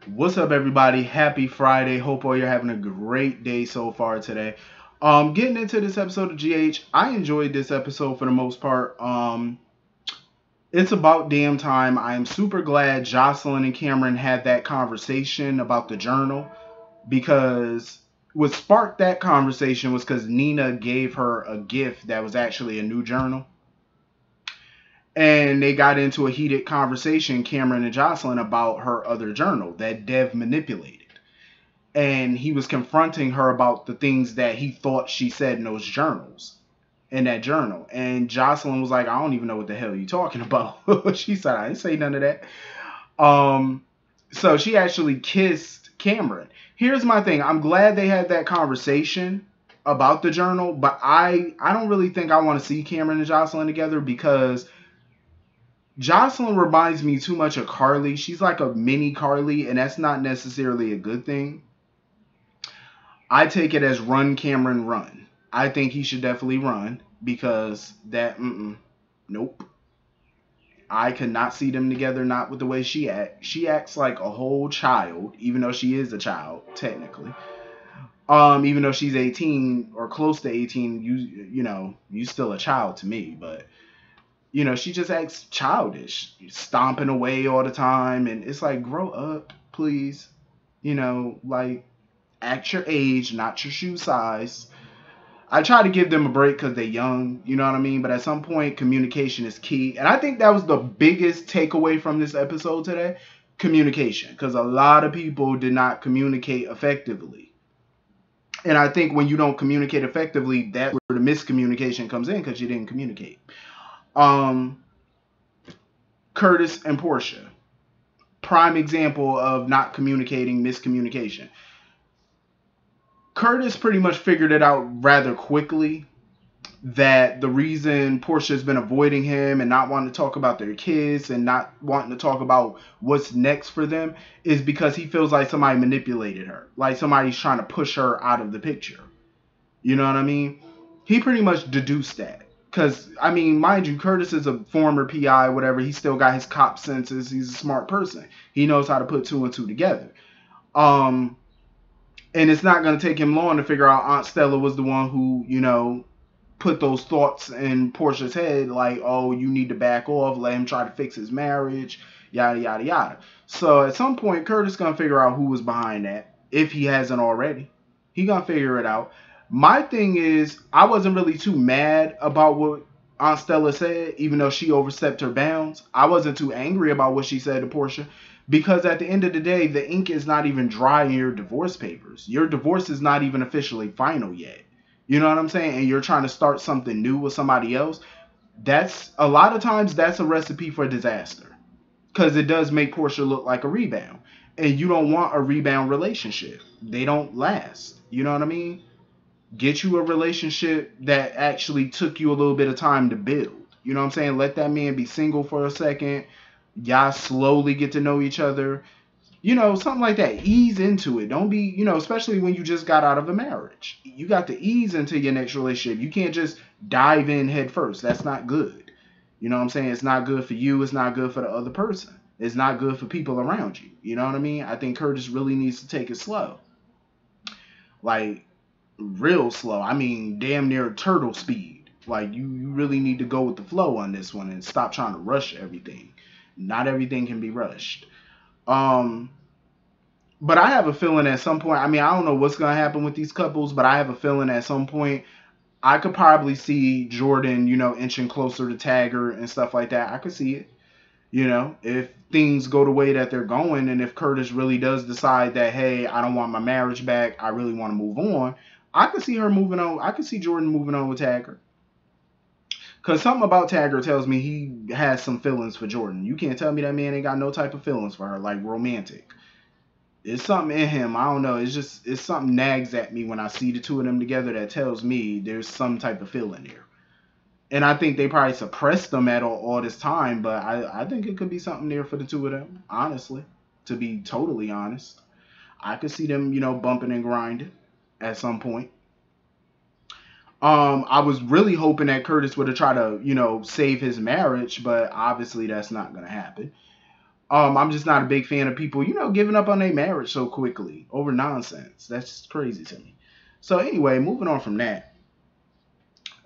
What's up, everybody? Happy Friday. Hope all you're having a great day so far today. Getting into this episode of GH, I enjoyed this episode for the most part. It's about damn time. I am super glad Jocelyn and Cameron had that conversation about the journal because what sparked that conversation was because Nina gave her a gift that was actually a new journal. And they got into a heated conversation, Cameron and Jocelyn, about her other journal that Dev manipulated. And he was confronting her about the things that he thought she said in those journals, in that journal. And Jocelyn was like, I don't even know what the hell you're talking about. She said, I didn't say none of that. Um, so she actually kissed Cameron. Here's my thing. I'm glad they had that conversation about the journal, but I don't really think I want to see Cameron and Jocelyn together because Jocelyn reminds me too much of Carly. She's like a mini Carly, and that's not necessarily a good thing. I take it as run Cameron run. I think he should definitely run because nope. I could not see them together, not with the way she acts. She acts like a whole child, even though she is a child, technically. Even though she's 18 or close to 18, you still a child to me, but she just acts childish, stomping away all the time, and it's like, grow up, please. Like at your age, not your shoe size. I try to give them a break because they're young, you know what I mean? But at some point, communication is key. And I think that was the biggest takeaway from this episode today, communication. Because a lot of people did not communicate effectively. And I think when you don't communicate effectively, that's where the miscommunication comes in because you didn't communicate. Um, Curtis and Portia, prime example of not communicating, miscommunication. Curtis pretty much figured it out rather quickly that the reason Portia's been avoiding him and not wanting to talk about their kids and not wanting to talk about what's next for them is because he feels like somebody manipulated her. Like somebody's trying to push her out of the picture. You know what I mean? He pretty much deduced that. Because, I mean, mind you, Curtis is a former PI, whatever. He still got his cop senses. He's a smart person. He knows how to put two and two together. Um, and it's not going to take him long to figure out Aunt Stella was the one who, put those thoughts in Portia's head, like, oh, you need to back off, let him try to fix his marriage, yada, yada, yada. So at some point, Curtis going to figure out who was behind that, if he hasn't already. He going to figure it out. My thing is, I wasn't really too mad about what Aunt Stella said, even though she overstepped her bounds. I wasn't too angry about what she said to Portia because at the end of the day, the ink is not even dry in your divorce papers. Your divorce is not even officially final yet. You know what I'm saying? And you're trying to start something new with somebody else. That's a lot of times that's a recipe for disaster because it does make Portia look like a rebound. And you don't want a rebound relationship. They don't last. You know what I mean? Get you a relationship that actually took you a little bit of time to build. You know what I'm saying? Let that man be single for a second. Y'all slowly get to know each other. Something like that. Ease into it. Don't be, especially when you just got out of a marriage. You got to ease into your next relationship. You can't just dive in head first. That's not good. You know what I'm saying? It's not good for you. It's not good for the other person. It's not good for people around you. You know what I mean? I think Curtis really needs to take it slow. Like, real slow. I mean, damn near turtle speed. Like, you really need to go with the flow on this one and stop trying to rush everything. Not everything can be rushed. Um, But I have a feeling at some point, I mean, I don't know what's going to happen with these couples, but I have a feeling at some point I could probably see Jordan, inching closer to Taggart and stuff like that. I could see it, if things go the way that they're going and if Curtis really does decide that, hey, I don't want my marriage back, I really want to move on, I could see her moving on. I could see Jordan moving on with Taggart. Because something about Taggart tells me he has some feelings for Jordan. You can't tell me that man ain't got no type of feelings for her, like romantic. It's something in him. I don't know. It's something nags at me when I see the two of them together that tells me there's some type of feeling there. And I think they probably suppressed them at all this time, but I think it could be something there for the two of them, honestly. To be totally honest. I could see them, bumping and grinding at some point. I was really hoping that Curtis would have tried to, save his marriage, but obviously that's not gonna happen. I'm just not a big fan of people, giving up on their marriage so quickly over nonsense. That's just crazy to me. So anyway, moving on from that.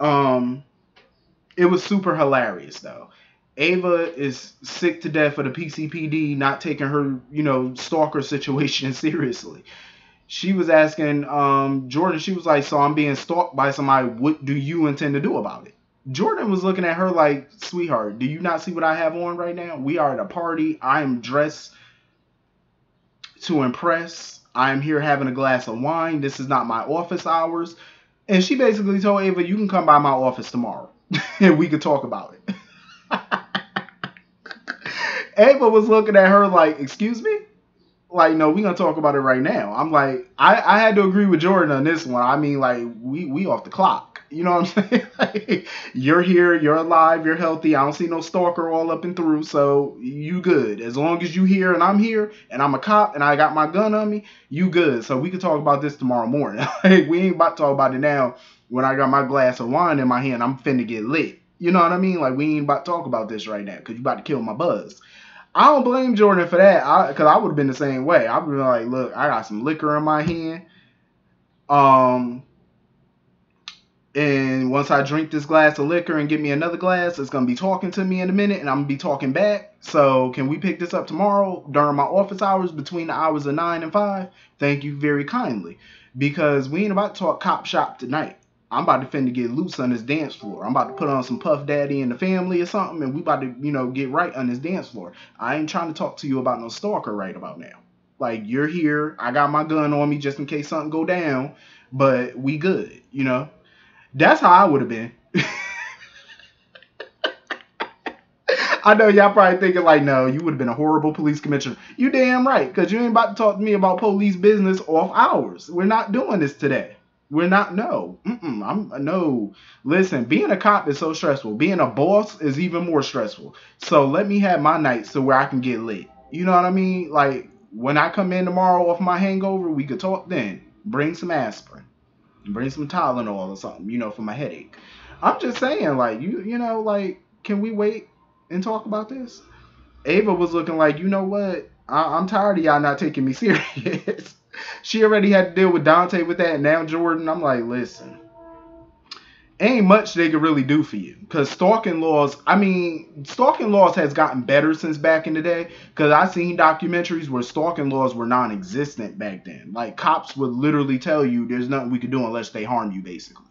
Um, it was super hilarious though. Ava is sick to death of the PCPD not taking her, stalker situation seriously. She was asking Jordan, she was like, so I'm being stalked by somebody. What do you intend to do about it? Jordan was looking at her like, sweetheart, do you not see what I have on right now? We are at a party. I am dressed to impress. I am here having a glass of wine. This is not my office hours. And she basically told Ava, you can come by my office tomorrow and we could talk about it. Ava was looking at her like, excuse me? Like, no, we gonna talk about it right now. I'm like, I had to agree with Jordan on this one. I mean, like, we off the clock. You know what I'm saying? Like, you're here, you're alive, you're healthy. I don't see no stalker all up and through, so you good. As long as you here and I'm here and I'm a cop and I got my gun on me, you good. So we can talk about this tomorrow morning. Like, we ain't about to talk about it now when I got my glass of wine in my hand. I'm finna get lit. You know what I mean? Like, we ain't about to talk about this right now because you about to kill my buzz. I don't blame Jordan for that, because I would have been the same way. I would be like, look, I got some liquor in my hand. And once I drink this glass of liquor and get me another glass, it's going to be talking to me in a minute, and I'm going to be talking back. So can we pick this up tomorrow during my office hours between the hours of 9 and 5? Thank you very kindly. Because we ain't about to talk cop shop tonight. I'm about to finna get loose on this dance floor. I'm about to put on some Puff Daddy and the Family or something, and we about to, get right on this dance floor. I ain't trying to talk to you about no stalker right about now. Like, you're here. I got my gun on me just in case something go down, but we good, That's how I would have been. I know y'all probably thinking like, no, you would have been a horrible police commissioner. You damn right, because you ain't about to talk to me about police business off hours. We're not doing this today. We're not, no. No. Listen, being a cop is so stressful. Being a boss is even more stressful. So let me have my nights to where I can get lit. You know what I mean? Like, when I come in tomorrow off my hangover, we could talk then. Bring some aspirin. Bring some Tylenol or something, for my headache. I'm just saying, like, like, can we wait and talk about this? Ava was looking like, you know what? I'm tired of y'all not taking me serious. She already had to deal with Dante with that. And now Jordan, I'm like, listen, ain't much they could really do for you. Because stalking laws has gotten better since back in the day. Because I've seen documentaries where stalking laws were non-existent back then. Like, cops would literally tell you there's nothing we could do unless they harm you, basically.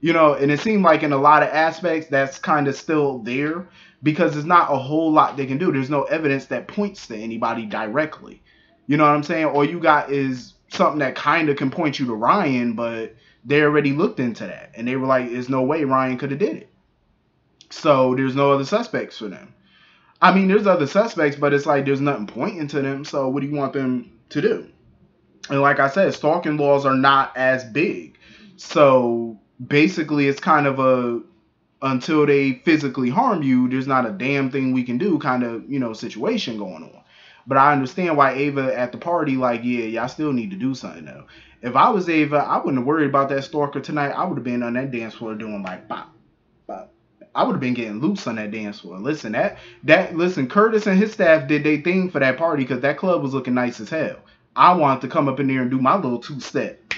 And it seemed like in a lot of aspects that's kind of still there. Because there's not a whole lot they can do. There's no evidence that points to anybody directly. You know what I'm saying? All you got is something that kind of can point you to Ryan, but they already looked into that. And they were like, there's no way Ryan could have did it. So there's no other suspects for them. I mean, there's other suspects, but it's like there's nothing pointing to them. So what do you want them to do? And like I said, stalking laws are not as big. So basically it's kind of until they physically harm you, there's not a damn thing we can do kind of, situation going on. But I understand why Ava at the party, like, yeah, y'all still need to do something though. If I was Ava, I wouldn't have worried about that stalker tonight. I would have been on that dance floor doing like bop, bop. I would have been getting loose on that dance floor. Listen, listen, Curtis and his staff did their thing for that party because that club was looking nice as hell. I wanted to come up in there and do my little two-step.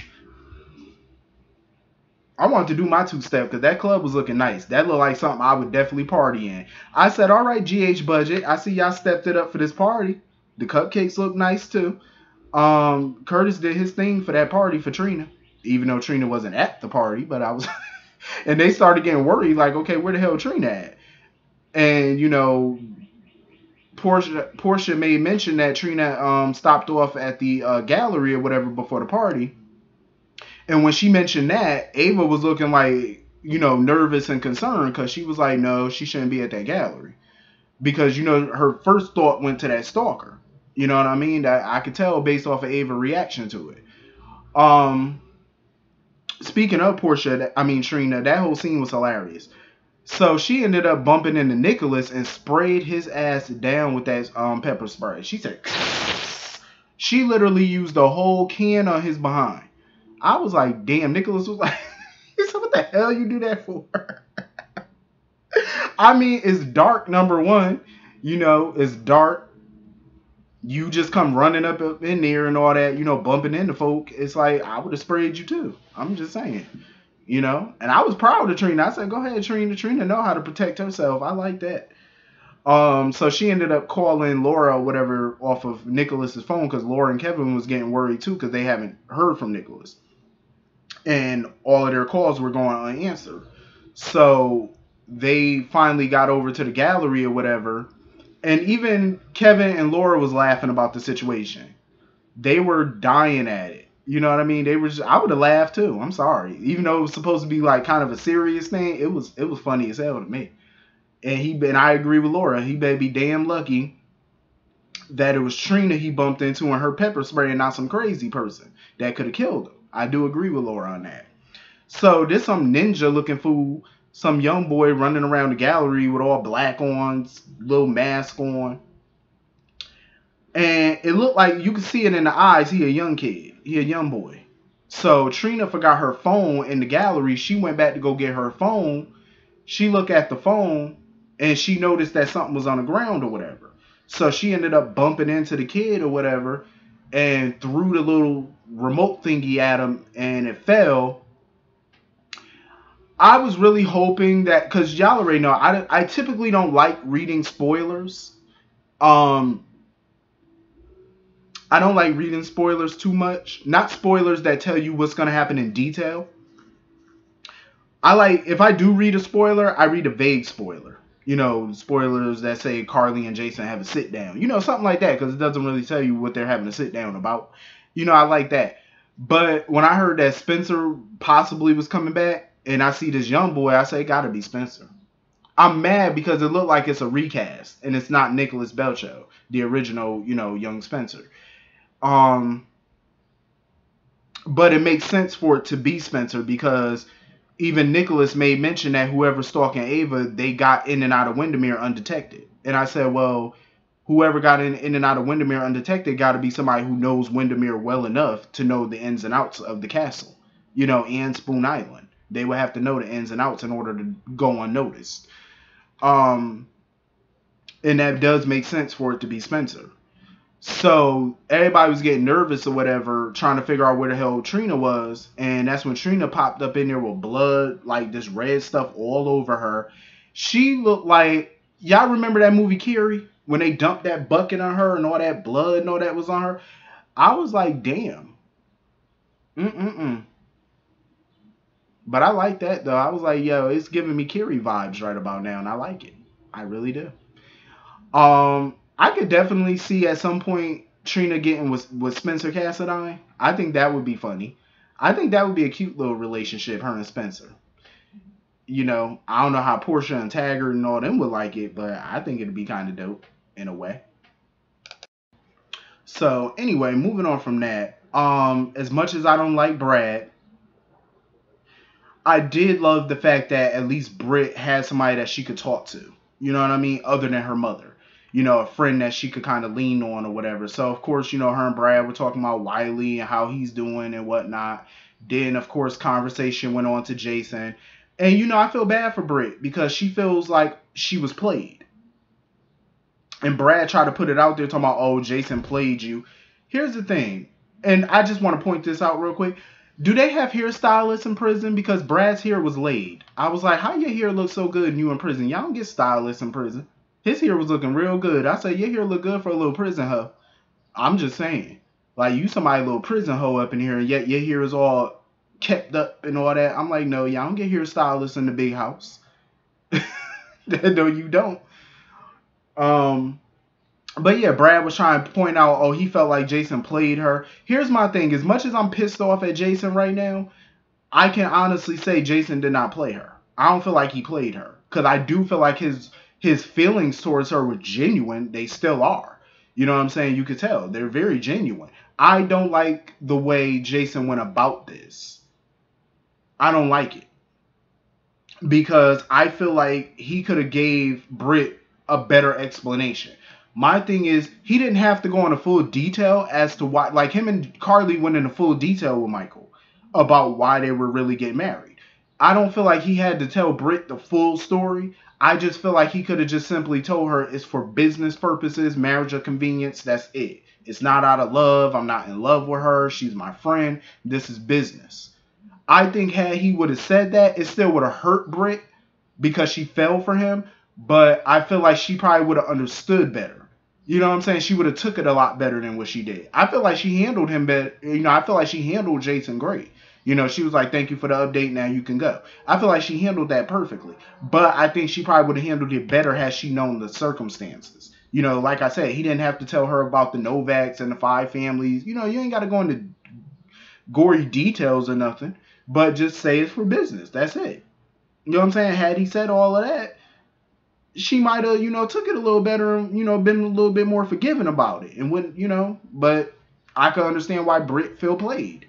I wanted to do my two-step because that club was looking nice. That looked like something I would definitely party in. I said, all right, GH budget. I see y'all stepped it up for this party. The cupcakes look nice too. Curtis did his thing for that party for Trina. Even though Trina wasn't at the party, but I was. And they started getting worried, like, okay, where the hell Trina at? And, Portia made mention that Trina stopped off at the gallery or whatever before the party. And when she mentioned that, Ava was looking like, nervous and concerned because she was like, no, she shouldn't be at that gallery. Because, her first thought went to that stalker. You know what I mean? That I could tell based off of Ava's reaction to it. Speaking of Trina, that whole scene was hilarious. So she ended up bumping into Nicholas and sprayed his ass down with that pepper spray. She said, she literally used the whole can on his behind. I was like, damn, Nicholas was like, he said, what the hell you do that for? I mean, it's dark, number one. It's dark. You just come running up in there and all that, bumping into folk. It's like, I would have sprayed you too. I'm just saying, And I was proud of Trina. I said, go ahead, Trina. Trina know how to protect herself. I like that. So she ended up calling Laura or whatever off of Nicholas's phone because Laura and Kevin was getting worried too because they haven't heard from Nicholas. And all of their calls were going unanswered. So they finally got over to the gallery or whatever. And even Kevin and Laura was laughing about the situation. They were dying at it. You know what I mean? They were. I would have laughed too. I'm sorry. Even though it was supposed to be like kind of a serious thing, it was funny as hell to me. And I agree with Laura. He better be damn lucky that it was Trina he bumped into in her pepper spray and not some crazy person that could have killed him. I do agree with Laura on that. So this some ninja looking fool, some young boy running around the gallery with all black on, little mask on. And it looked like you could see it in the eyes. He a young kid. He a young boy. So Trina forgot her phone in the gallery. She went back to go get her phone. She looked at the phone and she noticed that something was on the ground or whatever. So she ended up bumping into the kid or whatever and threw the little remote thingy at him and it fell. I was really hoping that, because y'all already know, I typically don't like reading spoilers. I don't like reading spoilers too much. Not spoilers that tell you what's going to happen in detail. If I do read a spoiler, I read a vague spoiler. Spoilers that say Carly and Jason have a sit down. Something like that, because it doesn't really tell you what they're having to sit down about. I like that. But when I heard that Spencer possibly was coming back, and I see this young boy, I say, gotta be Spencer. I'm mad because it looked like it's a recast, and it's not Nicholas Belcho, the original, young Spencer. But it makes sense for it to be Spencer because even Nicholas made mention that whoever's stalking Ava, they got in and out of Windermere undetected. And I said, well, whoever got in and out of Windermere undetected got to be somebody who knows Windermere well enough to know the ins and outs of the castle, and Spoon Island. They would have to know the ins and outs in order to go unnoticed. And that does make sense for it to be Spencer. So everybody was getting nervous or whatever, trying to figure out where the hell Trina was. And that's when Trina popped up in there with blood, like this red stuff all over her. She looked like, y'all remember that movie Carrie? When they dumped that bucket on her and all that blood and all that was on her? I was like, damn. But I like that, though. I was like, yo, it's giving me Carrie vibes right about now, and I like it. I really do. I could definitely see at some point Trina getting with Spencer Cassadine. I think that would be funny. I think that would be a cute little relationship, her and Spencer. I don't know how Portia and Taggart and all them would like it, but I think it'd be kind of dope in a way. So anyway, moving on from that. As much as I don't like Brad, I did love the fact that at least Britt had somebody that she could talk to. You know what I mean? Other than her mother. A friend that she could kind of lean on or whatever. So, of course, her and Brad were talking about Wiley and how he's doing and whatnot. Then, of course, conversation went on to Jason. And, I feel bad for Britt because she feels like she was played. And Brad tried to put it out there talking about, oh, Jason played you. Here's the thing. And I just want to point this out real quick. Do they have hairstylists in prison? Because Brad's hair was laid. I was like, how your hair look so good and you in prison? Y'all don't get stylists in prison. His hair was looking real good. I said, your hair look good for a little prison hoe. I'm just saying. Like, you somebody little prison hoe up in here, and yet your hair is all kept up and all that. I'm like, no, y'all don't get hairstylists in the big house. No, you don't. But yeah, Brad was trying to point out, oh, he felt like Jason played her. Here's my thing. As much as I'm pissed off at Jason right now, I can honestly say Jason did not play her. I don't feel like he played her. Because I do feel like his feelings towards her were genuine. They still are. You know what I'm saying? You could tell. They're very genuine. I don't like the way Jason went about this. I don't like it. Because I feel like he could have gave Britt a better explanation. My thing is, he didn't have to go into full detail as to why. Like, him and Carly went into full detail with Michael about why they were really getting married. I don't feel like he had to tell Britt the full story. I just feel like he could have just simply told her it's for business purposes, marriage or convenience. That's it. It's not out of love. I'm not in love with her. She's my friend. This is business. I think had he would have said that, it still would have hurt Britt because she fell for him. But I feel like she probably would have understood better. You know what I'm saying? She would have took it a lot better than what she did. I feel like she handled him better. I feel like she handled Jason great. She was like, thank you for the update. Now you can go. I feel like she handled that perfectly. But I think she probably would have handled it better had she known the circumstances. Like I said, he didn't have to tell her about the Novaks and the 5 families. You ain't got to go into gory details or nothing. But just say it's for business. That's it. You know what I'm saying? Had he said all of that, she might have, took it a little better, been a little bit more forgiving about it. And but I can understand why Britt feel played.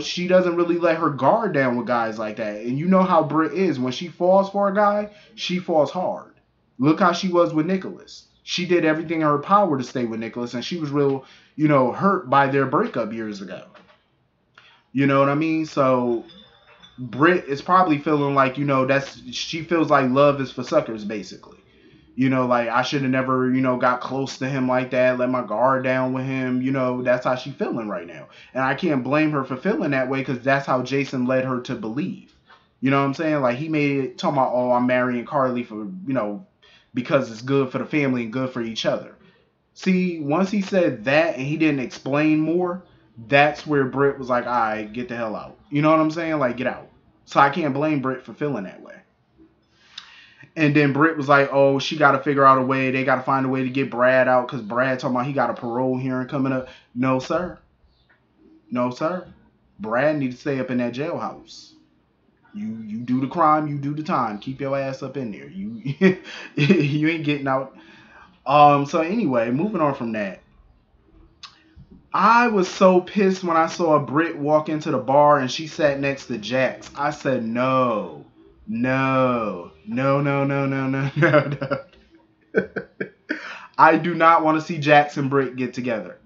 She doesn't really let her guard down with guys like that. And you know how Britt is. When she falls for a guy, she falls hard. Look how she was with Nicholas. She did everything in her power to stay with Nicholas, and she was real, hurt by their breakup years ago. You know what I mean? So Britt is probably feeling like, she feels like love is for suckers, basically. Like I should have never, got close to him like that, let my guard down with him. That's how she feeling right now. And I can't blame her for feeling that way because that's how Jason led her to believe. You know what I'm saying? Like he made it talking about, oh, I'm marrying Carly for, because it's good for the family and good for each other. See, once he said that and he didn't explain more, that's where Britt was like, all right, get the hell out. You know what I'm saying? Like, get out. So I can't blame Britt for feeling that way. And then Britt was like, oh, she got to figure out a way. They got to find a way to get Brad out because Brad talking about he got a parole hearing coming up. No, sir. No, sir. Brad needs to stay up in that jailhouse. You do the crime, you do the time. Keep your ass up in there. You you ain't getting out. So anyway, moving on from that. I was so pissed when I saw Britt walk into the bar and she sat next to Jax. I said, no. I do not want to see Jax and Britt get together.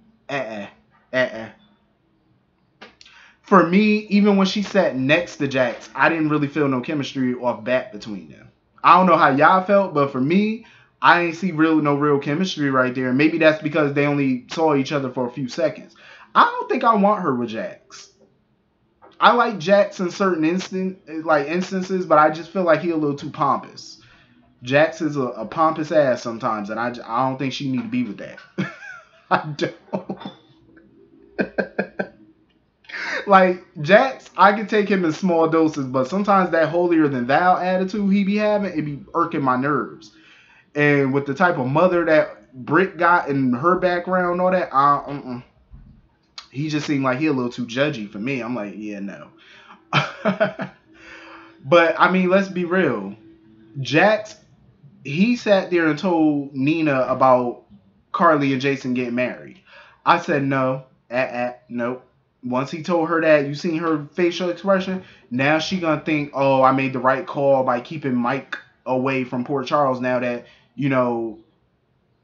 For me, even when she sat next to Jax, I didn't really feel no chemistry off bat between them. I don't know how y'all felt, but for me, I ain't see no real chemistry right there. Maybe that's because they only saw each other for a few seconds. I don't think I want her with Jax. I like Jax in certain instances, but I just feel like he a little too pompous. Jax is a pompous ass sometimes, and I don't think she need to be with that. I don't. Like, Jax, I can take him in small doses, but sometimes that holier than thou attitude he be having, it be irking my nerves. And with the type of mother that Britt got in her background and all that, he just seemed like he a little too judgy for me. I'm like, yeah, no. But, I mean, let's be real. Jax, he sat there and told Nina about Carly and Jason getting married. I said, no, nope. Once he told her that, you seen her facial expression? Now she gonna think, oh, I made the right call by keeping Mike away from Port Charles now that,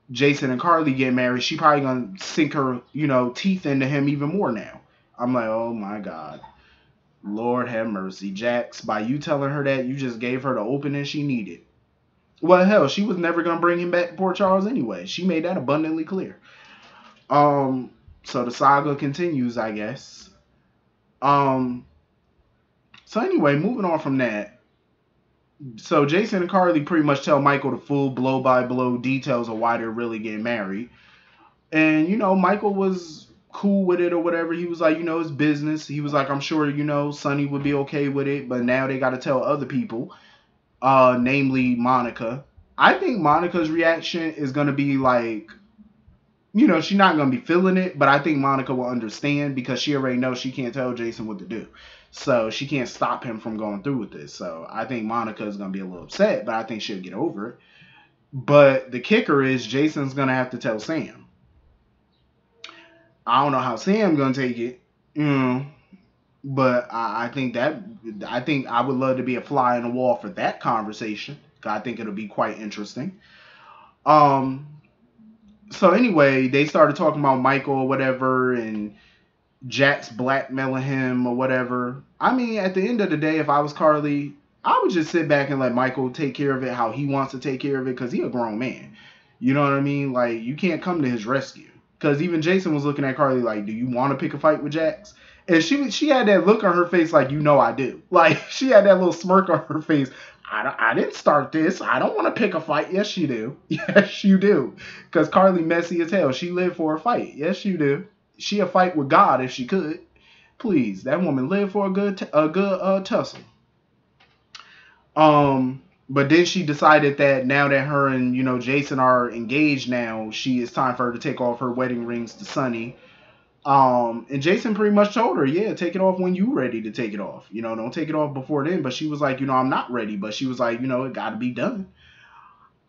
Jason and Carly get married. She probably gonna sink her, teeth into him even more now. I'm like, oh my God. Lord have mercy. Jax, by you telling her that, you just gave her the opening she needed. Well, hell, she was never gonna bring him back to Port Charles anyway. She made that abundantly clear. So the saga continues, I guess. So anyway, moving on from that. So Jason and Carly pretty much tell Michael the full blow-by-blow details of why they're really getting married. And, Michael was cool with it or whatever. He was like, it's business. He was like, I'm sure, Sonny would be okay with it. But now they got to tell other people, namely Monica. I think Monica's reaction is going to be like, she's not going to be feeling it, but I think Monica will understand because she already knows she can't tell Jason what to do. So she can't stop him from going through with this. So I think Monica is going to be a little upset, but I think she'll get over it. But the kicker is Jason's going to have to tell Sam. I don't know how Sam's going to take it, but I think I would love to be a fly on the wall for that conversation. I think it'll be quite interesting. So anyway, they started talking about Michael or whatever, and Jax blackmailing him or whatever. I mean, at the end of the day, if I was Carly, I would just sit back and let Michael take care of it how he wants to take care of it because he a grown man. You know what I mean? Like, you can't come to his rescue. Because even Jason was looking at Carly like, do you want to pick a fight with Jax? And she had that look on her face like, you know I do. Like, she had that little smirk on her face. I didn't start this. I don't want to pick a fight. Yes, you do. Yes, you do. Because Carly messy as hell. She lived for a fight. Yes, you do. She a fight with God if she could. Please, that woman lived for a good tussle. But then she decided that now that her and Jason are engaged now, it's time for her to take off her wedding rings to Sonny. And Jason pretty much told her, yeah, take it off when you ready to take it off. Don't take it off before then. But she was like, I'm not ready. But she was like, it got to be done.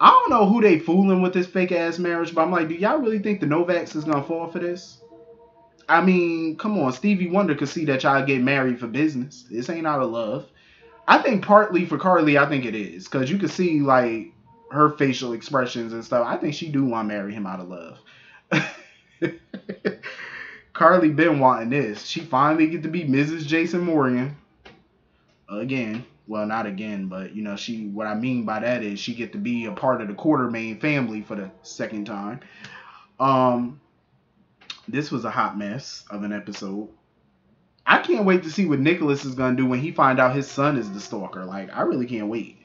I don't know who they fooling with this fake ass marriage, but I'm like, do y'all really think the Novaks is gonna fall for this? I mean, come on, Stevie Wonder could see that y'all get married for business. This ain't out of love. I think partly for Carly, I think it is. Because you can see, like, her facial expressions and stuff. I think she do want to marry him out of love. Carly been wanting this. She finally get to be Mrs. Jason Morgan. Again. Well, not again, but, what I mean by that is she get to be a part of the Quartermain family for the second time. This was a hot mess of an episode. I can't wait to see what Nicholas is going to do when he find out his son is the stalker. Like, I really can't wait.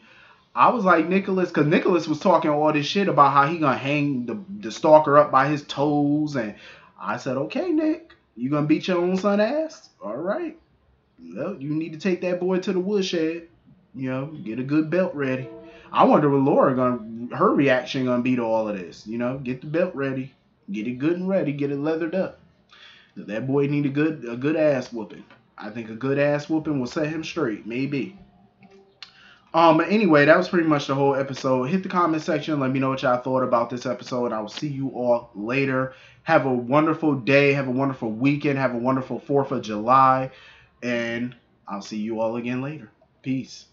I was like, Nicholas, because Nicholas was talking all this shit about how he going to hang the stalker up by his toes. And I said, okay, Nick, you going to beat your own son ass? All right. Well, you need to take that boy to the woodshed. Get a good belt ready. I wonder what her reaction going to be to all of this. Get the belt ready. Get it good and ready. Get it leathered up. That boy need a good ass whooping. I think a good ass whooping will set him straight. Maybe. But anyway, that was pretty much the whole episode. Hit the comment section. Let me know what y'all thought about this episode. I will see you all later. Have a wonderful day. Have a wonderful weekend. Have a wonderful 4th of July. And I'll see you all again later. Peace.